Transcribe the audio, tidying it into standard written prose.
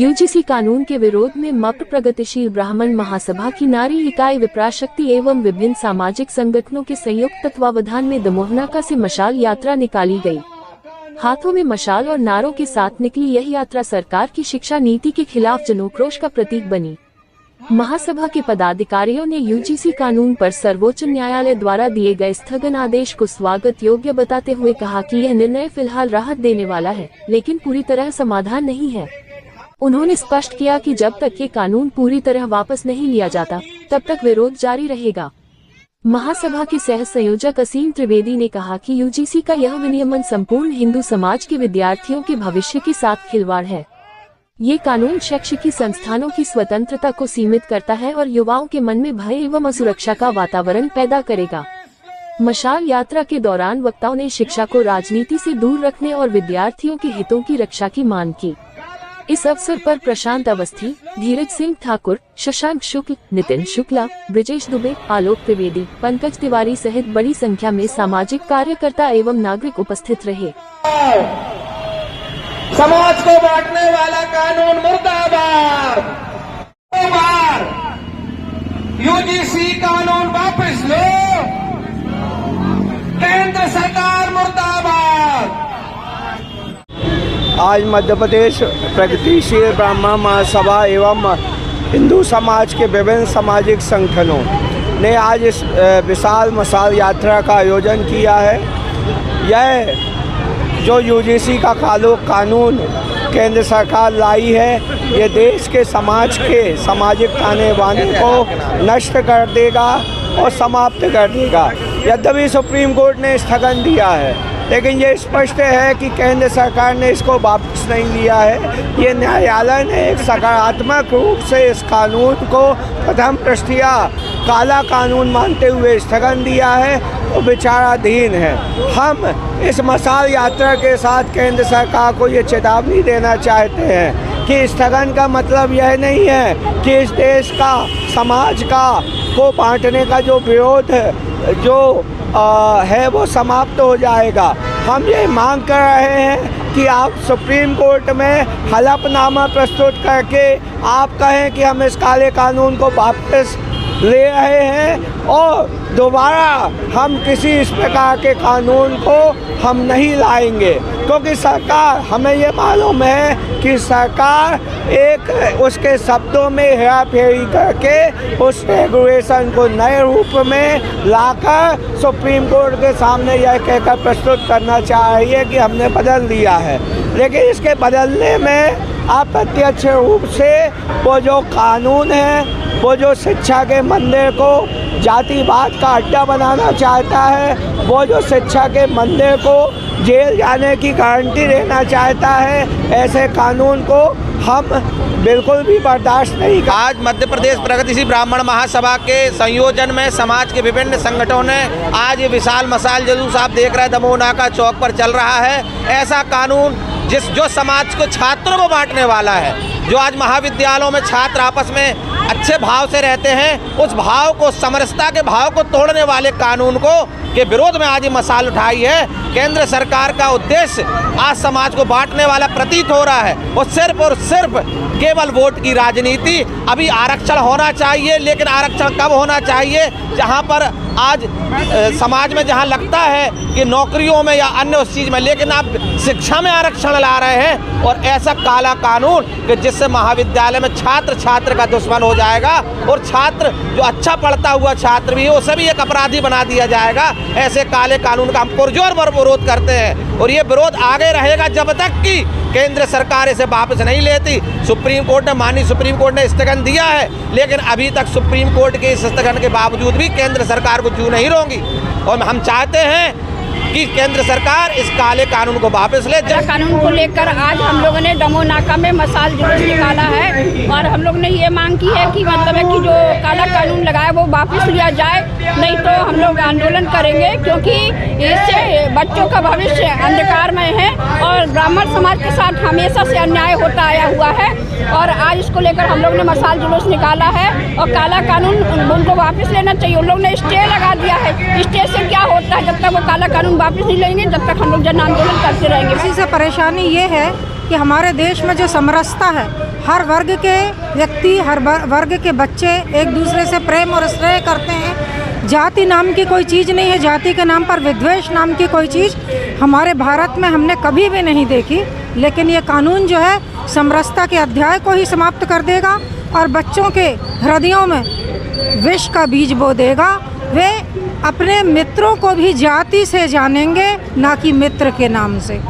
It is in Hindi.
यूजीसी कानून के विरोध में मप्र प्रगतिशील ब्राह्मण महासभा की नारी इकाई विप्राशक्ति एवं विभिन्न सामाजिक संगठनों के संयुक्त तत्वावधान में दमोहनाका से मशाल यात्रा निकाली गई। हाथों में मशाल और नारों के साथ निकली यह यात्रा सरकार की शिक्षा नीति के खिलाफ जनोक्रोश का प्रतीक बनी। महासभा के पदाधिकारियों ने यूजीसी कानून पर सर्वोच्च न्यायालय द्वारा दिए गए स्थगन आदेश को स्वागत योग्य बताते हुए कहा कि यह निर्णय फिलहाल राहत देने वाला है, लेकिन पूरी तरह समाधान नहीं है। उन्होंने स्पष्ट किया कि जब तक ये कानून पूरी तरह वापस नहीं लिया जाता, तब तक विरोध जारी रहेगा। महासभा के सह संयोजक असीम त्रिवेदी ने कहा कि यूजीसी का यह विनियमन संपूर्ण हिंदू समाज के विद्यार्थियों के भविष्य के साथ खिलवाड़ है। ये कानून शैक्षिकी संस्थानों की स्वतंत्रता को सीमित करता है और युवाओं के मन में भय एवं असुरक्षा का वातावरण पैदा करेगा। मशाल यात्रा के दौरान वक्ताओं ने शिक्षा को राजनीति से दूर रखने और विद्यार्थियों के हितों की रक्षा की मांग की। इस अवसर पर प्रशांत अवस्थी, धीरज सिंह ठाकुर, शशांक शुक्ल, नितिन शुक्ला, ब्रिजेश दुबे, आलोक त्रिवेदी, पंकज तिवारी सहित बड़ी संख्या में सामाजिक कार्यकर्ता एवं नागरिक उपस्थित रहे। समाज को बांटने वाला कानून मुर्दाबाद। यूजीसी कानून वापस लो, केंद्र सरकार मुर्दाबाद। आज मध्य प्रदेश प्रगतिशील ब्राह्मण महासभा एवं हिंदू समाज के विभिन्न सामाजिक संगठनों ने आज इस विशाल मशाल यात्रा का आयोजन किया है। यह जो यूजीसी का कानून केंद्र सरकार लाई है, ये देश के समाज के सामाजिक ताने बाने को नष्ट कर देगा और समाप्त कर देगा। यद्यपि सुप्रीम कोर्ट ने स्थगन दिया है, लेकिन ये स्पष्ट है कि केंद्र सरकार ने इसको वापस नहीं लिया है। ये न्यायालय ने एक सकारात्मक रूप से इस कानून को प्रथम दृष्टया काला कानून मानते हुए स्थगन दिया है, तो विचाराधीन है। हम इस मशाल यात्रा के साथ केंद्र सरकार को ये चेतावनी देना चाहते हैं कि स्थगन का मतलब यह नहीं है कि इस देश का समाज को बांटने का जो विरोध है वो समाप्त हो जाएगा। हम ये मांग कर रहे हैं कि आप सुप्रीम कोर्ट में हलफनामा प्रस्तुत करके आप कहें कि हम इस काले कानून को वापस ले रहे हैं और दोबारा हम किसी इस प्रकार के कानून को हम नहीं लाएंगे, क्योंकि सरकार, हमें ये मालूम है कि सरकार उसके शब्दों में हेरा फेरी करके उस रेगुलेशन को नए रूप में लाकर सुप्रीम कोर्ट के सामने यह कहकर प्रस्तुत करना चाह रही है कि हमने बदल दिया है। लेकिन इसके बदलने में अप्रत्यक्ष रूप से वो जो कानून है, वो जो शिक्षा के मंदिर को जातिवाद का अड्डा बनाना चाहता है, वो जो शिक्षा के मंदिर को जेल जाने की गारंटी देना चाहता है, ऐसे कानून को हम बिल्कुल भी बर्दाश्त नहीं कर। आज मध्य प्रदेश प्रगतिशील ब्राह्मण महासभा के संयोजन में समाज के विभिन्न संगठनों ने आज ये विशाल मशाल जुलूस आप देख रहे हैं दमोहनाका चौक पर चल रहा है। ऐसा कानून जो समाज को, छात्रों को बांटने वाला है, जो आज महाविद्यालयों में छात्र आपस में अच्छे भाव से रहते हैं, उस भाव को, समरसता के भाव को तोड़ने वाले कानून को के विरोध में आज ये मशाल उठाई है। केंद्र सरकार का उद्देश्य आज समाज को बांटने वाला प्रतीत हो रहा है और सिर्फ केवल वोट की राजनीति। अभी आरक्षण होना चाहिए, लेकिन आरक्षण कब होना चाहिए? जहां पर आज समाज में जहां लगता है कि नौकरियों में या अन्य उस चीज़ में, लेकिन आप शिक्षा में आरक्षण ला रहे हैं और ऐसा काला कानून कि जिससे महाविद्यालय में छात्र का दुश्मन हो जाएगा और छात्र जो अच्छा पढ़ता हुआ छात्र भी है उसे भी एक अपराधी बना दिया जाएगा। ऐसे काले कानून का हम पुरजोर विरोध करते हैं और ये विरोध आगे रहेगा जब तक कि केंद्र सरकार इसे वापस नहीं लेती। माननीय सुप्रीम कोर्ट ने स्थगन दिया है, लेकिन अभी तक सुप्रीम कोर्ट के इस स्थगन के बावजूद भी केंद्र सरकार को जू नहीं रोंगी और हम चाहते हैं कि केंद्र सरकार इस काले कानून को वापस ले। कानून को लेकर आज हम लोगों ने दमोहनाका में मशाल जुलूस निकाला है और हम लोग ने ये मांग की है कि मतलब है कि जो काला कानून लगाया वो वापस लिया जाए, नहीं तो हम लोग आंदोलन करेंगे, क्योंकि इससे बच्चों का भविष्य अंधकारमय है और ब्राह्मण समाज के साथ हमेशा से अन्याय होता आया हुआ है। और आज इसको लेकर हम लोग ने मशाल जुलूस निकाला है और काला कानून उनको वापस लेना चाहिए। उन लोग ने स्टे लगा दिया है, स्टे से क्या होता है? जब तक वो काला कानून वापस नहीं लेंगे, जब तक हम लोग जन आंदोलन करते रहेंगे। इसी से परेशानी ये है कि हमारे देश में जो समरसता है, हर वर्ग के व्यक्ति, हर वर्ग के बच्चे एक दूसरे से प्रेम और स्नेह करते हैं। जाति नाम की कोई चीज़ नहीं है, जाति के नाम पर विद्वेष नाम की कोई चीज़ हमारे भारत में हमने कभी भी नहीं देखी। लेकिन ये कानून जो है समरसता के अध्याय को ही समाप्त कर देगा और बच्चों के हृदयों में विष का बीज बो देगा। वे अपने मित्रों को भी जाति से जानेंगे, ना कि मित्र के नाम से।